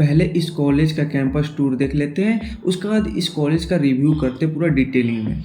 पहले इस कॉलेज का कैंपस टूर देख लेते हैं, उसके बाद इस कॉलेज का रिव्यू करते हैं पूरा डिटेलिंग में।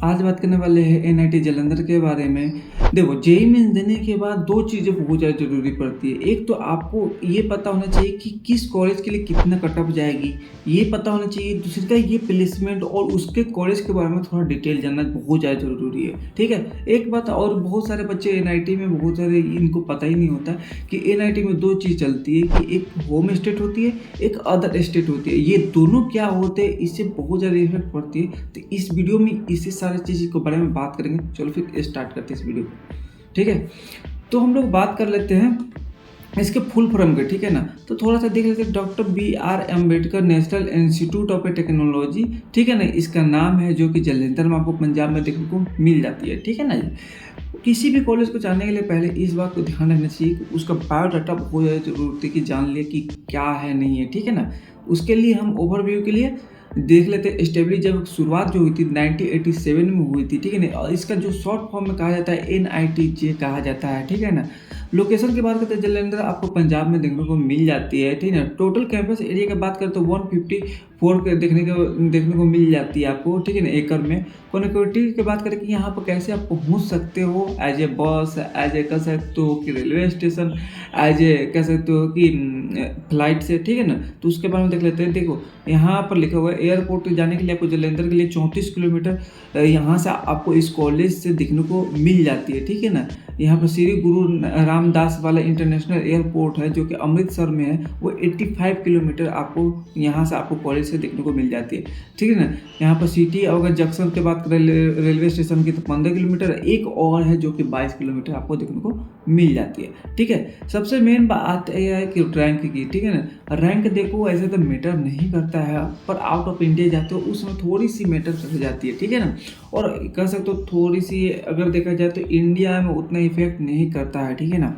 आज बात करने वाले हैं एनआईटी जालंधर के बारे में। देखो, जेईई मेंस देने के बाद दो चीज़ें बहुत ज़्यादा ज़रूरी पड़ती है। एक तो आपको ये पता होना चाहिए कि किस कॉलेज के लिए कितना कट ऑफ जाएगी, ये पता होना चाहिए। दूसरी का ये प्लेसमेंट और उसके कॉलेज के बारे में थोड़ा डिटेल जानना बहुत ज़्यादा ज़रूरी है, ठीक है। एक बात और, बहुत सारे बच्चे एनआईटी में, बहुत सारे इनको पता ही नहीं होता कि एनआईटी में दो चीज़ चलती है कि एक होम स्टेट होती है, एक अदर स्टेट होती है। ये दोनों क्या होते हैं, इससे बहुत ज़्यादा इफेक्ट पड़ती है। तो इस वीडियो में इसी सारी चीज़ के बारे में बात करेंगे। चलो फिर स्टार्ट करते हैं इस वीडियो को, ठीक है। तो हम लोग बात कर लेते हैं इसके फुल फॉर्म के, ठीक है ना। तो थोड़ा सा देख लेते हैं। Doctor BR Ambedkar national institute of technology, ठीक है ना, इसका नाम है, जो कि जालंधर में आपको पंजाब में देखने को मिल जाती है, ठीक है ना। किसी भी कॉलेज को जानने के लिए पहले इस बात को ध्यान रखना चाहिए कि उसका बायोडाटा बहुत ज़्यादा जरूरत है कि जान लिए कि क्या है नहीं है, ठीक है ना। उसके लिए हम ओवरव्यू के लिए देख लेते हैं। स्टेब्लिश जब शुरुआत जो हुई थी 1987 में हुई थी, ठीक है ना। और इसका जो शॉर्ट फॉर्म में कहा जाता है NITJ कहा जाता है, ठीक है ना। लोकेशन की बात करते हैं, जालंधर आपको पंजाब में देखने को मिल जाती है, ठीक है ना। टोटल कैंपस एरिया की बात करें तो 154 के देखने को मिल जाती है आपको, ठीक है ना, एकड़ में। कनेक्टिविटी की बात करें कि यहाँ पर कैसे आप पहुँच सकते हो, एज ए बस, एज ए कह सकते हो कि रेलवे स्टेशन, एज ए कह सकते हो कि फ्लाइट से, ठीक है ना। तो उसके बारे में देख लेते हैं। देखो, यहाँ पर लिखा हुआ है एयरपोर्ट जाने के लिए आपको जालंधर के लिए 34 किलोमीटर यहाँ से आपको इस कॉलेज से दिखने को मिल जाती है, ठीक है ना। यहाँ पर श्री गुरु रामदास वाला इंटरनेशनल एयरपोर्ट है जो कि अमृतसर में है, वो 85 किलोमीटर आपको यहाँ से आपको कॉलेज से देखने को मिल जाती है, ठीक है ना। यहाँ पर सिटी अगर जंक्शन की बात करें रेलवे स्टेशन की तो 15 किलोमीटर, एक और है जो कि 22 किलोमीटर आपको देखने को मिल जाती है, ठीक है। सबसे मेन बात यह है कि रैंक की, ठीक है ना। रैंक देखो ऐसे तो मैटर नहीं करता है, पर आउट ऑफ इंडिया जाते हो उसमें थोड़ी सी मैटर कर जाती है, ठीक है ना। और कह सकते हो थोड़ी सी अगर देखा जाए तो इंडिया में उतना इफेक्ट नहीं करता है, ठीक है ना।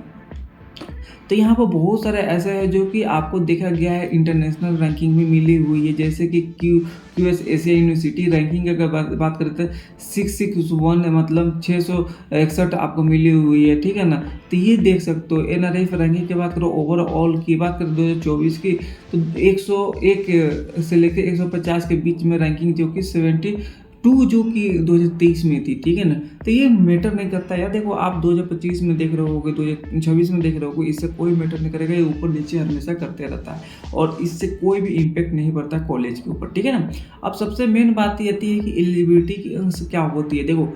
तो यहाँ पर बहुत सारे ऐसे है जो कि आपको देखा गया है इंटरनेशनल रैंकिंग में मिली हुई है, जैसे कि QS एशिया यूनिवर्सिटी रैंकिंग अगर बात करते हैं 661 मतलब 661 आपको मिली हुई है, ठीक है ना। तो ये देख सकते हो। NRF रैंकिंग की बात करो, ओवरऑल की बात करें 2024 की, तो 101 से लेकर 150 के बीच में रैंकिंग जो कि 72 जो कि 2023 में थी, ठीक है ना। तो ये मैटर नहीं करता यार। देखो, आप 2025 में देख रहे होगे, 2026 में देख रहे होगे, इससे कोई मैटर नहीं करेगा। ये ऊपर नीचे हमेशा करते रहता है और इससे कोई भी इम्पेक्ट नहीं पड़ता कॉलेज के ऊपर, ठीक है ना। अब सबसे मेन बात ये आती है कि एलिजिबिलिटी क्या होती है। देखो,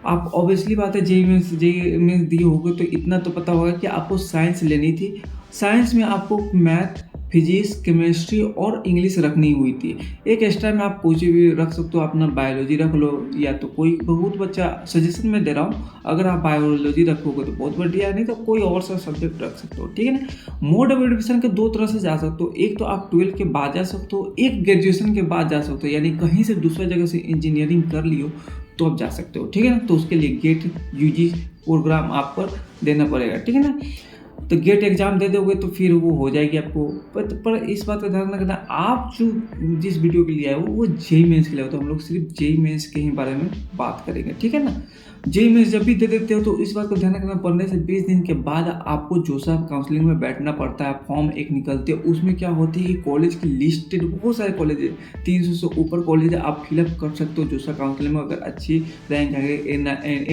आप ऑब्वियसली बात है जेईई मेंस दिए होगे तो इतना तो पता होगा कि आपको साइंस लेनी थी। साइंस में आपको मैथ, फिजिक्स, केमिस्ट्री और इंग्लिश रखनी हुई थी। एक एक्स्ट्रा में आप कुछ भी रख सकते हो, अपना बायोलॉजी रख लो, या तो कोई बहुत बच्चा सजेशन में दे रहा हूँ, अगर आप बायोलॉजी रखोगे तो बहुत बढ़िया, नहीं तो कोई और सा सब्जेक्ट रख सकते हो, ठीक है ना। मोड ऑफ एडमिशन के दो तरह से जा सकते हो। एक तो आप 12 के बाद जा सकते हो, एक ग्रेजुएशन के बाद जा सकते हो, यानी कहीं से दूसरा जगह से इंजीनियरिंग कर लियो तो आप जा सकते हो, ठीक है ना। तो उसके लिए गेट UG प्रोग्राम आप पर देना पड़ेगा, ठीक है ना। तो गेट एग्जाम दे दोगे तो फिर वो हो जाएगी आपको। पर इस बात का ध्यान रखना, आप जो जिस वीडियो के लिए आए वो जेईई मेंस के लिए हो, तो हम लोग सिर्फ जेईई मेंस के ही बारे में बात करेंगे, ठीक है ना। जेईई मेंस जब भी दे देते हो तो इस बात को ध्यान रखना, पढ़ने से 20 दिन के बाद आपको जोसा काउंसलिंग में बैठना पड़ता है। फॉर्म एक निकलते हैं, उसमें क्या होती है कि कॉलेज की लिस्टेड बहुत सारे कॉलेज है, 300 से ऊपर कॉलेज है, आप फिलअप कर सकते हो जोसा काउंसलिंग में। अगर अच्छी रैंक है,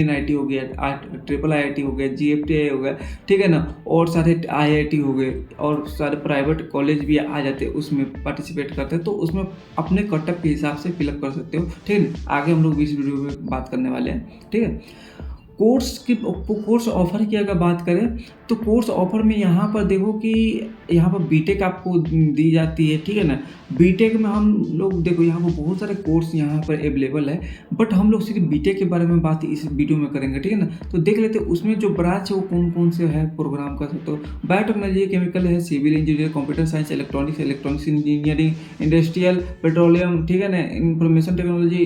NIT हो गया, IIIT हो गया, GFTI हो गया, ठीक है ना, और सारे IIT हो गए और सारे प्राइवेट कॉलेज भी आ जाते हैं, उसमें पार्टिसिपेट करते हैं, तो उसमें अपने कटअप के हिसाब से फिलअप कर सकते हो, ठीक है। आगे हम लोग इस वीडियो में बात करने वाले हैं, ठीक है। कोर्स ऑफर की अगर बात करें तो कोर्स ऑफर में यहाँ पर देखो कि यहाँ पर बीटेक आपको दी जाती है, ठीक है ना। बीटेक में हम लोग देखो यहाँ पर बहुत सारे कोर्स यहाँ पर अवेलेबल है, बट हम लोग सिर्फ बीटेक के बारे में बात इस वीडियो में करेंगे, ठीक है ना। तो देख लेते हैं उसमें जो ब्रांच है वो कौन कौन से है प्रोग्राम कर सकते हो। बायोटेक्नोलॉजी, केमिकल है, civil engineer, computer science, electronics engineering, industrial, petroleum, ठीक है ना, information technology,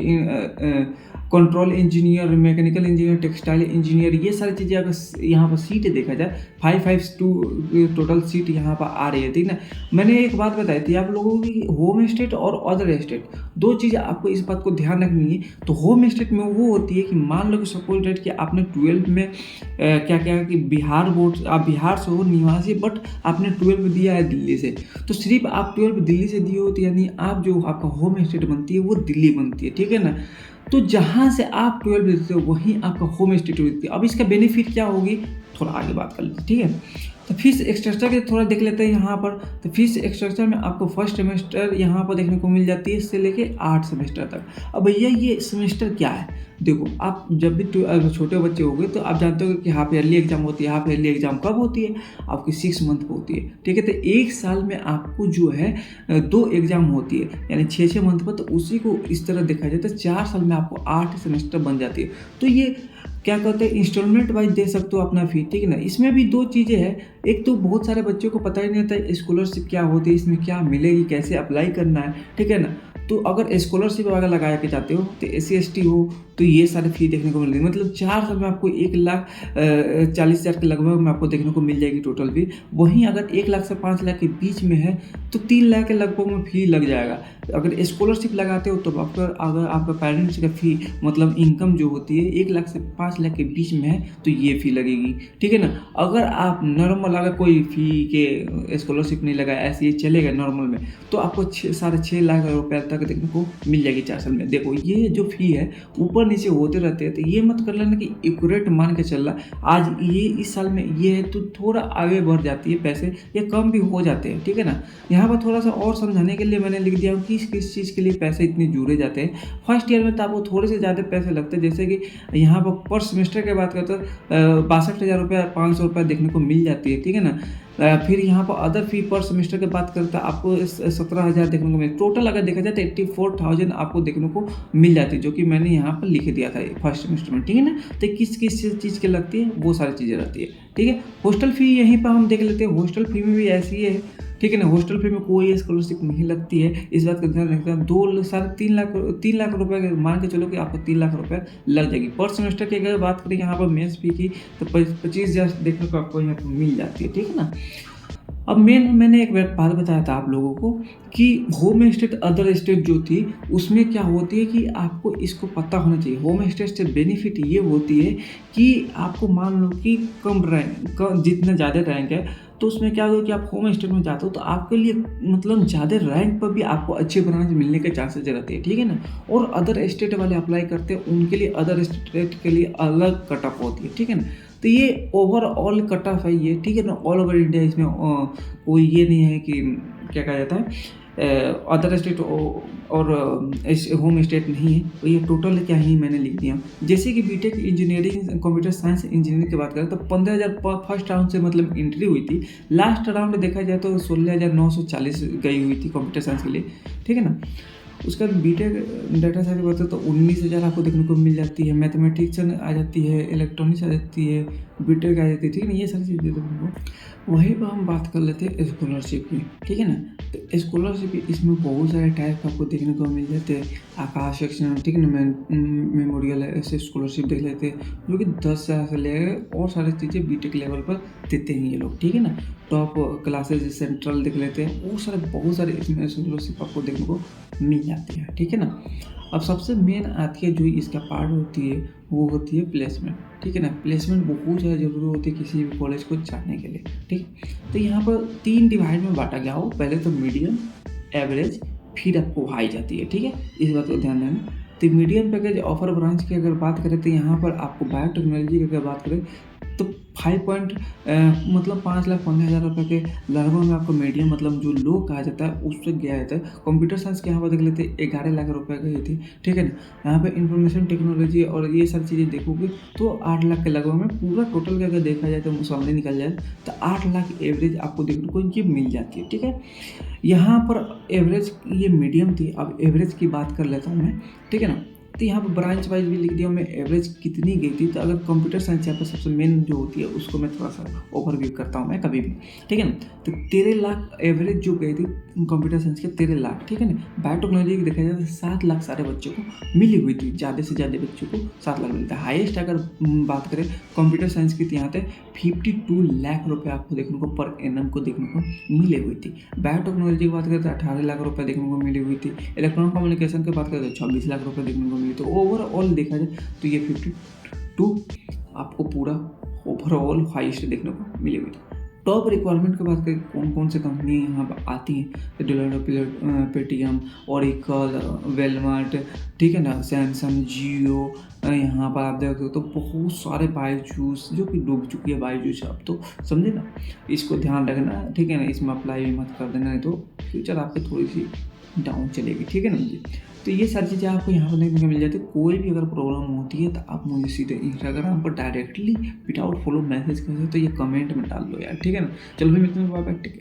control engineer, mechanical engineer, textile engineer, ये सारी चीज़ें अगर यहाँ पर सीट देखा जाए 552 टोटल सीट यहाँ पर आ रही है, ठीक ना। मैंने एक बात बताई थी आप लोगों को कि होम स्टेट और अदर स्टेट दो चीज़ें आपको इस बात को ध्यान रखनी है। तो होम स्टेट में वो होती है कि मान लो कि सपोज डेट कि आपने 12th में क्या क्या कि बिहार बोर्ड, आप बिहार से हो निवासी, बट आपने 12th दिया है दिल्ली से, तो सिर्फ आप 12th दिल्ली से दिए हो तो यानी आप जो आपका होम स्टेट बनती है वो दिल्ली बनती है, ठीक है ना। तो जहाँ से आप 12th देते हो वहीं आपका होम स्टेट होती है। अब इसका बेनिफिट क्या होगी थोड़ा आगे बात कर लेते हैं, ठीक है। तो फीस स्ट्रक्चर के थोड़ा देख लेते हैं यहाँ पर। तो फीस स्ट्रक्चर में आपको फर्स्ट सेमेस्टर यहाँ पर देखने को मिल जाती है इससे लेके 8 सेमेस्टर तक। अब भैया ये सेमेस्टर क्या है, देखो आप जब भी छोटे बच्चे हो गए तो आप जानते हो कि हाफ ईयरली एग्जाम होती है। हाफ ईयरली एग्जाम कब होती है, आपकी 6 मंथ को होती है, ठीक है। तो एक साल में आपको जो है 2 एग्जाम होती है, यानी 6 मंथ पर। तो उसी को इस तरह देखा जाए तो 4 साल में आपको 8 सेमेस्टर बन जाती है। तो ये क्या कहते हैं इंस्टॉलमेंट वाइज दे सकते हो अपना फी, ठीक है ना। इसमें भी 2 चीज़ें हैं, एक तो बहुत सारे बच्चों को पता ही नहीं होता स्कॉलरशिप क्या होती है, इसमें क्या मिलेगी, कैसे अप्लाई करना है, ठीक है ना। तो अगर स्कॉलरशिप वगैरह लगा के जाते हो तो SC ST हो तो ये सारी फी देखने को मिल रही है। मतलब 4 साल में आपको 1,40,000 के लगभग में आपको देखने को मिल जाएगी टोटल फी। वहीं अगर 1 लाख से 5 लाख के बीच में है तो 3 लाख के लगभग में फी लग जाएगा। अगर स्कॉलरशिप लगाते हो तो अगर आपका पेरेंट्स का फी मतलब इनकम जो होती है 1 लाख से 5 लाख के बीच में है तो ये फी लगेगी, ठीक है ना। अगर आप नॉर्मल अगर कोई फी के स्कॉलरशिप नहीं लगाया, ऐसे ही चलेगा नॉर्मल में, तो आपको 6.5 लाख रुपये तक देखने को मिल जाएगी 4 साल में। देखो ये जो फी है ऊपर नीचे होते रहते हैं, तो ये मत कर लेना कि एक्यूरेट मान के चल रहा आज ये इस साल में ये है तो थोड़ा आगे बढ़ जाती है पैसे या कम भी हो जाते हैं, ठीक है ना। यहाँ पर थोड़ा सा और समझाने के लिए मैंने लिख दिया कि किस चीज़ के लिए पैसे इतने जुड़े जाते हैं। फर्स्ट ईयर में तो आपको थोड़े से ज़्यादा पैसे लगते हैं, जैसे कि यहाँ पर सेमेस्टर की बात करते हैं 62,000 रुपये 500 रुपये देखने को मिल जाती है, ठीक है ना। फिर यहाँ पर अदर फी पर सेमेस्टर की बात करते हैं आपको 17,000 देखने को मिले। टोटल अगर देखा जाए तो 84,000 आपको देखने को मिल जाती है, जो कि मैंने यहाँ पर लिख दिया था फर्स्ट सेमेस्टर में, ठीक है ना। तो किस किस चीज़ की लगती है वो सारी चीज़ें रहती है, ठीक है। हॉस्टल फी यहीं पर हम देख लेते हैं। हॉस्टल फी में भी ऐसी है, ठीक है ना। हॉस्टल फी में कोई स्कॉलरशिप नहीं लगती है, इस बात का ध्यान रखना। 3 लाख रुपए मान के चलो कि आपको 3 लाख रुपए लग जाएगी पर सेमेस्टर की। अगर बात करें यहाँ पर मेंस फी की तो 25,000 देखने को आपको यहाँ पर मिल जाती है, ठीक है ना। अब मैंने एक बात बताया था आप लोगों को कि होम स्टेट अदर स्टेट जो थी उसमें क्या होती है कि आपको इसको पता होना चाहिए। होम स्टेट से बेनिफिट ये होती है कि आपको मान लो कि कम रैंक जितना ज़्यादा रैंक है तो उसमें क्या होगा कि आप होम स्टेट में जाते हो तो आपके लिए मतलब ज़्यादा रैंक पर भी आपको अच्छे ब्रांच मिलने के चांसेस रहते हैं, ठीक है ना। और अदर स्टेट वाले अप्लाई करते हैं उनके लिए अदर स्टेट के लिए अलग कट ऑफ होती है, ठीक है ना। तो ये ओवरऑल कट ऑफ है ये, ठीक है ना। ऑल ओवर इंडिया इसमें कोई ये नहीं है कि क्या कहा जाता है अदर स्टेट और होम स्टेट नहीं है। तो ये टोटल क्या ही मैंने लिख दिया। जैसे कि BTech engineering computer science engineering की बात करें तो 15,000 फर्स्ट राउंड से मतलब एंट्री हुई थी। लास्ट राउंड देखा जाए तो 16,940 गई हुई थी कंप्यूटर साइंस के लिए, ठीक है ना। उसके बाद बीटेक डाटा साइंस करते तो 19,000 आपको देखने को मिल जाती है। मैथमेटिक्स आ जाती है, इलेक्ट्रॉनिक्स आ जाती है, बीटेक आ जाती है, ठीक है ना। ये सारी चीज़ें देखने को। वहीं पर हम बात कर लेते हैं स्कॉलरशिप की, ठीक है ना। तो स्कॉलरशिप इसमें बहुत सारे टाइप आपको देखने को मिल जाते हैं। आकाश सेक्शन, ठीक है ना, मेमोरियल ऐसे स्कॉलरशिप देख लेते हैं जो कि 10,000 से लेकर और सारी चीज़ें बीटेक लेवल पर देते हैं ये लोग, ठीक है ना। टॉप क्लासेज सेंट्रल देख लेते हैं, वो सारे बहुत सारे इसमें स्कॉलरशिप आपको देखने को मिल जाती है, ठीक है ना। अब सबसे मेन आती है जो इसका पार्ट होती है वो होती है प्लेसमेंट, ठीक है ना। प्लेसमेंट बहुत ज़्यादा जरूरी होती है किसी भी कॉलेज को जाने के लिए, ठीक है। तो यहाँ पर 3 डिवाइड में बांटा गया हो, पहले तो मीडियम, एवरेज, फिर आपको हाई जाती है, ठीक है। इस बात को ध्यान देना। तो मीडियम पैकेज ऑफर ब्रांच की अगर बात करें तो यहाँ पर आपको बायोटेक्नोलॉजी की अगर बात करें तो 5,15,000 रुपये के लगभग में आपको मीडियम मतलब जो लो कहा जाता है उससे गया जाता है। कंप्यूटर साइंस के यहाँ पर देख लेते हैं 11 लाख रुपए गई थी, ठीक है ना। यहाँ पे इंफॉर्मेशन टेक्नोलॉजी और ये सब चीज़ें देखोगे तो 8 लाख के लगभग में पूरा टोटल का अगर देखा जाए तो मुसामने निकल जाए तो 8 लाख एवरेज आपको देखने को ये मिल जाती है, ठीक है। यहाँ पर एवरेज ये मीडियम थी, अब एवरेज की बात कर लेता हूँ मैं, ठीक है ना। तो यहाँ पे ब्रांच वाइज भी लिख दिया मैं एवरेज कितनी गई थी। तो अगर कंप्यूटर साइंस यहाँ पे सबसे मेन जो होती है उसको मैं थोड़ा सा ओवरव्यू करता हूँ मैं कभी भी, ठीक है ना। तो 13 लाख एवरेज जो गई थी कंप्यूटर साइंस के 13 लाख, ठीक है ना। बायोटेक्नोलॉजी की देखा जाए तो 7 लाख सारे बच्चों को मिली हुई थी, ज़्यादा से ज़्यादा बच्चों को 7 लाख मिलता है। हाईएस्ट अगर बात करें कंप्यूटर साइंस की तो यहाँ पे 52 लाख रुपये आपको देखने को पर एनम को देखने को मिली हुई थी। बायोटेक्नोलॉजी की बात करें तो 18 लाख रुपये देखने को मिली हुई थी। इलेक्ट्रॉनिक कम्युनिकेशन की बात करें तो 26 लाख रुपये देखने को मिली। तो ओवरऑल देखा जाए तो ये 52 आपको पूरा ओवरऑल हाईएस्ट देखने को मिली हुई थी। टॉप रिक्वायरमेंट की बात करें कौन कौन से कंपनी यहाँ पर आती हैं, डेलोइट, पेटीएम, ओरेकल, वेलमार्ट, ठीक है ना, सैमसंग, जियो, यहाँ पर आप देख सकते हो तो बहुत सारे बायजूस जो कि डूब चुकी है बायजूस अब तो, समझे ना। इसको ध्यान रखना, ठीक है ना, इसमें अप्लाई भी मत कर देना, नहीं तो फ्यूचर आपकी थोड़ी सी डाउन चलेगी, ठीक है ना जी। तो ये सारी चीज़ें आपको यहाँ पर देखने को मिल जाती है। कोई भी अगर प्रॉब्लम होती है तो आप मुझे सीधे इंस्टाग्राम पर डायरेक्टली विदाउट फॉलो मैसेज कर सकते हो, तो ये कमेंट में डाल दो यार, ठीक है ना। चलो भी मिलते हैं, बाय बाय, टेक केयर।